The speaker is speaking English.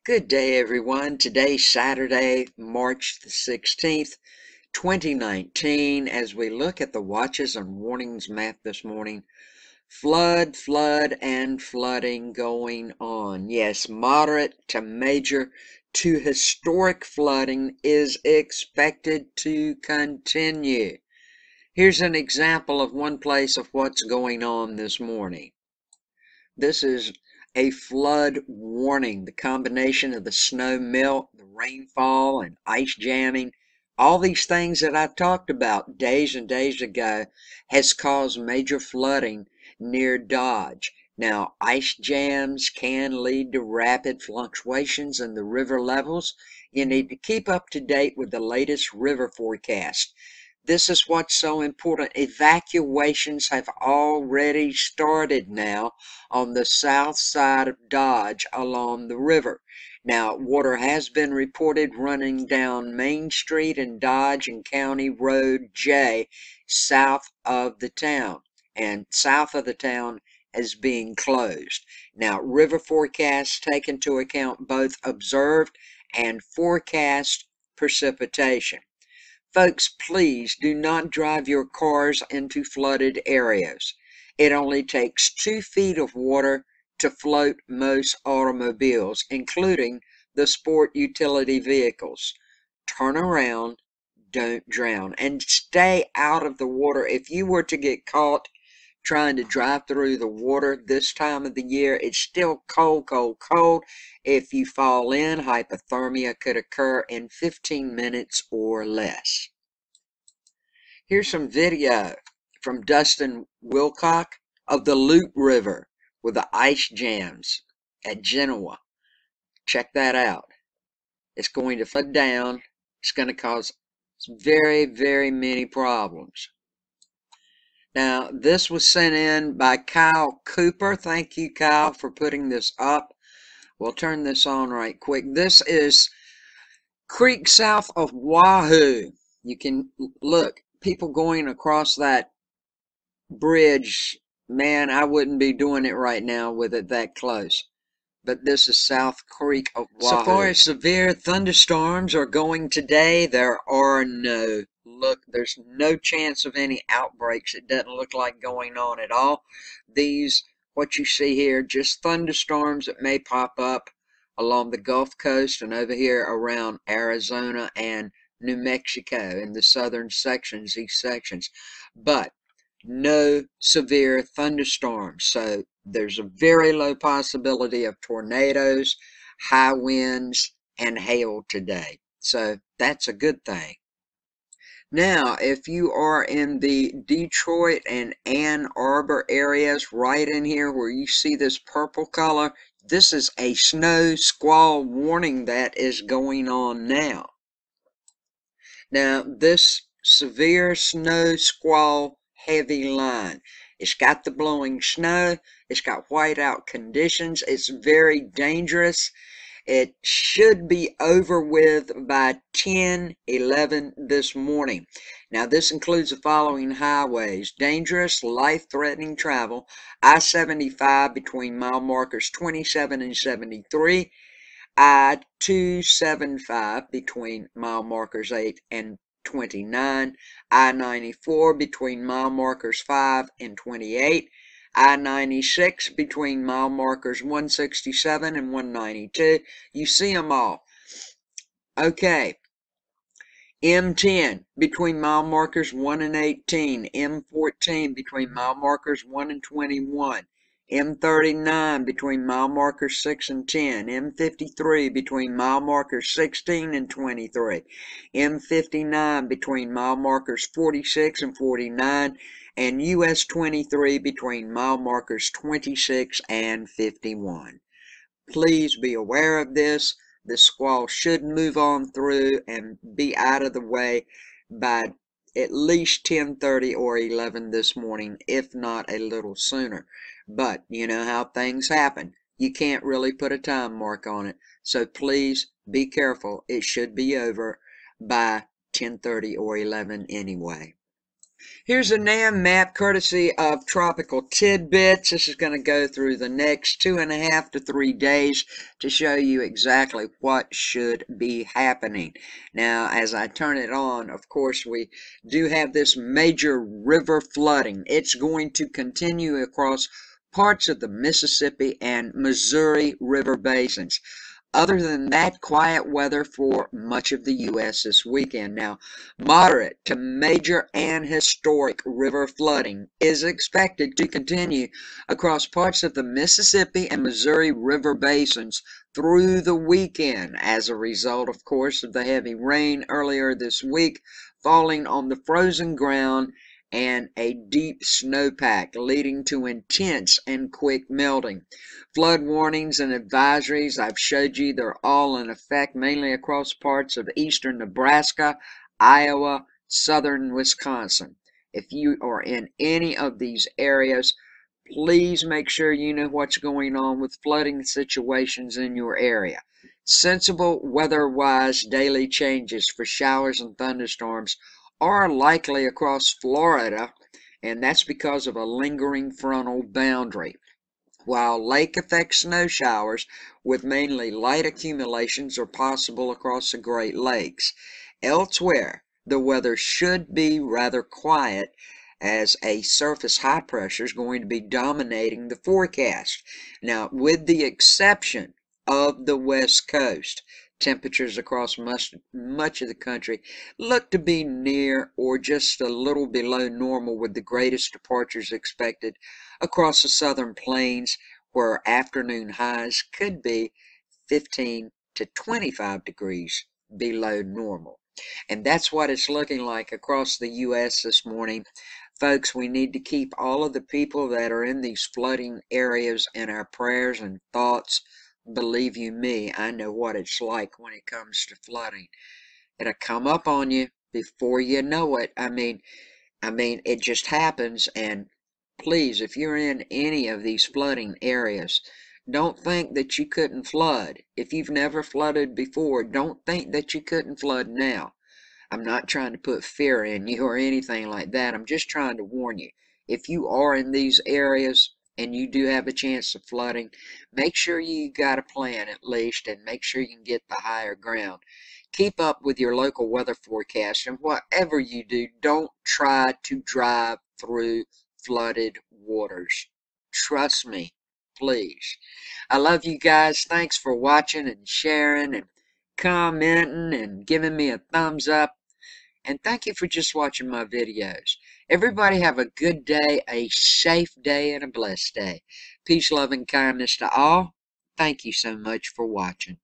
Good day, everyone. Today's Saturday, March the 16th, 2019. As we look at the watches and warnings map this morning, flood, and flooding going on. Yes, moderate to major to historic flooding is expected to continue. Here's an example of one place of what's going on this morning. This is a flood warning. The combination of the snow melt, the rainfall, and ice jamming, all these things that I've talked about days and days ago, has caused major flooding near Dodge. Now, ice jams can lead to rapid fluctuations in the river levels. You need to keep up to date with the latest river forecast. This is what's so important. Evacuations have already started now on the south side of Dodge along the river. Now, water has been reported running down Main Street and Dodge and County Road J south of the town, and south of the town is being closed. Now, river forecasts take into account both observed and forecast precipitation. Folks, please do not drive your cars into flooded areas. It only takes 2 feet of water to float most automobiles, including the sport utility vehicles. Turn around, don't drown, and stay out of the water. If you were to get caught trying to drive through the water this time of the year, it's still cold. If you fall in, hypothermia could occur in 15 minutes or less. Here's some video from Dustin Wilcock of the Loup River with the ice jams at Genoa. Check that out. It's going to flood down. It's going to cause very, very many problems. Now, this was sent in by Kyle Cooper. Thank you, Kyle, for putting this up. We'll turn this on right quick. This is creek south of Wahoo. You can look, people going across that bridge. Man, I wouldn't be doing it right now with it that close. But this is South Creek of Wahoo. So far as severe thunderstorms are going today, there are no. Look, there's no chance of any outbreaks. It doesn't look like going on at all. These, what you see here, just thunderstorms that may pop up along the Gulf Coast and over here around Arizona and New Mexico in the southern sections, these sections. But no severe thunderstorms. So there's a very low possibility of tornadoes, high winds, and hail today. So that's a good thing. Now, if you are in the Detroit and Ann Arbor areas, right in here where you see this purple color, this is a snow squall warning that is going on now. Now, this severe snow squall heavy line, it's got the blowing snow, it's got whiteout conditions, it's very dangerous. It should be over with by 10:11 this morning. Now, this includes the following highways: dangerous, life-threatening travel, I-75 between mile markers 27 and 73, I-275 between mile markers 8 and 29, I-94 between mile markers 5 and 28, I-96 between mile markers 167 and 192. You see them all. Okay. M10 between mile markers 1 and 18, M14 between mile markers 1 and 21, M39 between mile markers 6 and 10, M53 between mile markers 16 and 23, M59 between mile markers 46 and 49, and US 23 between mile markers 26 and 51. Please be aware of this. The squall should move on through and be out of the way by at least 10:30 or 11 this morning, if not a little sooner. But you know how things happen. You can't really put a time mark on it. So please be careful. It should be over by 10:30 or 11 anyway. Here's a NAM map courtesy of Tropical Tidbits. This is going to go through the next 2.5 to 3 days to show you exactly what should be happening. Now, as I turn it on, of course, we do have this major river flooding. It's going to continue across parts of the Mississippi and Missouri River basins. Other than that, quiet weather for much of the U.S. this weekend. Now, moderate to major and historic river flooding is expected to continue across parts of the Mississippi and Missouri River basins through the weekend as a result, of course, of the heavy rain earlier this week falling on the frozen ground and a deep snowpack leading to intense and quick melting. Flood warnings and advisories, I've showed you, they're all in effect mainly across parts of eastern Nebraska, Iowa, southern Wisconsin. If you are in any of these areas, please make sure you know what's going on with flooding situations in your area. Sensible weather-wise daily changes for showers and thunderstorms are likely across Florida, and that's because of a lingering frontal boundary. While lake-effect snow showers with mainly light accumulations are possible across the Great Lakes. Elsewhere, the weather should be rather quiet as a surface high pressure is going to be dominating the forecast. Now, with the exception of the West Coast, temperatures across much of the country look to be near or just a little below normal, with the greatest departures expected across the southern plains, where afternoon highs could be 15 to 25 degrees below normal. And that's what it's looking like across the U.S. this morning. Folks, we need to keep all of the people that are in these flooding areas in our prayers and thoughts. Believe you me, I know what it's like when it comes to flooding. It'll come up on you before you know it. I mean, it just happens. And please, if you're in any of these flooding areas, don't think that you couldn't flood. If you've never flooded before, don't think that you couldn't flood now. I'm not trying to put fear in you or anything like that. I'm just trying to warn you. If you are in these areas and you do have a chance of flooding, make sure you got a plan at least, and make sure you can get the higher ground. Keep up with your local weather forecast, and whatever you do, don't try to drive through flooded waters. Trust me, please. I love you guys. Thanks for watching and sharing and commenting and giving me a thumbs up. And thank you for just watching my videos. Everybody have a good day, a safe day, and a blessed day. Peace, love, and kindness to all. Thank you so much for watching.